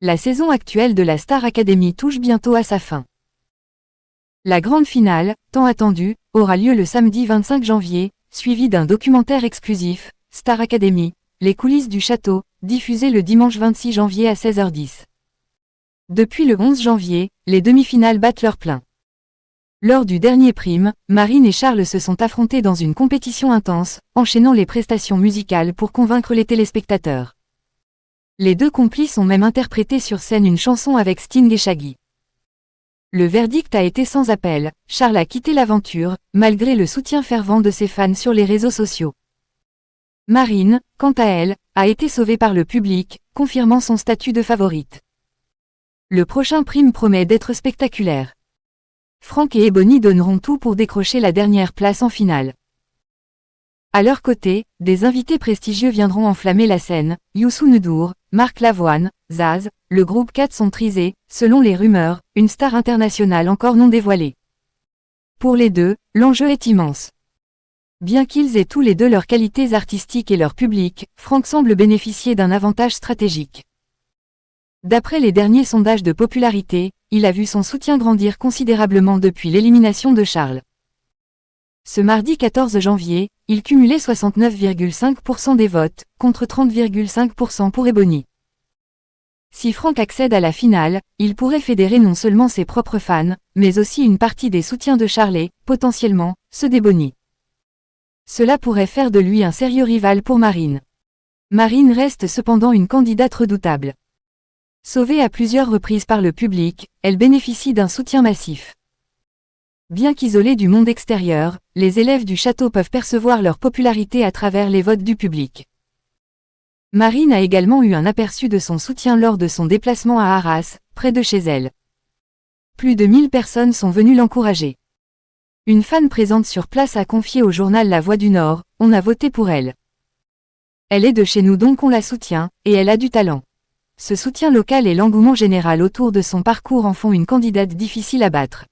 La saison actuelle de la Star Academy touche bientôt à sa fin. La grande finale, tant attendue, aura lieu le samedi 25 janvier, suivie d'un documentaire exclusif, Star Academy, les coulisses du château, diffusé le dimanche 26 janvier à 16h10. Depuis le 11 janvier, les demi-finales battent leur plein. Lors du dernier prime, Marine et Charles se sont affrontés dans une compétition intense, enchaînant les prestations musicales pour convaincre les téléspectateurs. Les deux complices ont même interprété sur scène une chanson avec Sting et Shaggy. Le verdict a été sans appel, Charles a quitté l'aventure, malgré le soutien fervent de ses fans sur les réseaux sociaux. Marine, quant à elle, a été sauvée par le public, confirmant son statut de favorite. Le prochain prime promet d'être spectaculaire. Franck et Ebony donneront tout pour décrocher la dernière place en finale. À leur côté, des invités prestigieux viendront enflammer la scène, Youssou N'Dour, Marc Lavoine, Zaz, le groupe 4 sont trisés, selon les rumeurs, une star internationale encore non dévoilée. Pour les deux, l'enjeu est immense. Bien qu'ils aient tous les deux leurs qualités artistiques et leur public, Franck semble bénéficier d'un avantage stratégique. D'après les derniers sondages de popularité, il a vu son soutien grandir considérablement depuis l'élimination de Charles. Ce mardi 14 janvier, il cumulait 69,5% des votes, contre 30,5% pour Ebony. Si Franck accède à la finale, il pourrait fédérer non seulement ses propres fans, mais aussi une partie des soutiens de Charles et, potentiellement, ceux d'Ebony. Cela pourrait faire de lui un sérieux rival pour Marine. Marine reste cependant une candidate redoutable. Sauvée à plusieurs reprises par le public, elle bénéficie d'un soutien massif. Bien qu'isolés du monde extérieur, les élèves du château peuvent percevoir leur popularité à travers les votes du public. Marine a également eu un aperçu de son soutien lors de son déplacement à Arras, près de chez elle. Plus de 1000 personnes sont venues l'encourager. Une fan présente sur place a confié au journal La Voix du Nord, « On a voté pour elle. Elle est de chez nous donc on la soutient, et elle a du talent. » Ce soutien local et l'engouement général autour de son parcours en font une candidate difficile à battre.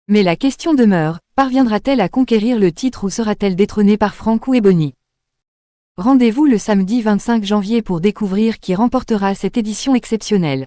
Mais la question demeure, parviendra-t-elle à conquérir le titre ou sera-t-elle détrônée par Franck ou Ebony? Rendez-vous le samedi 25 janvier pour découvrir qui remportera cette édition exceptionnelle.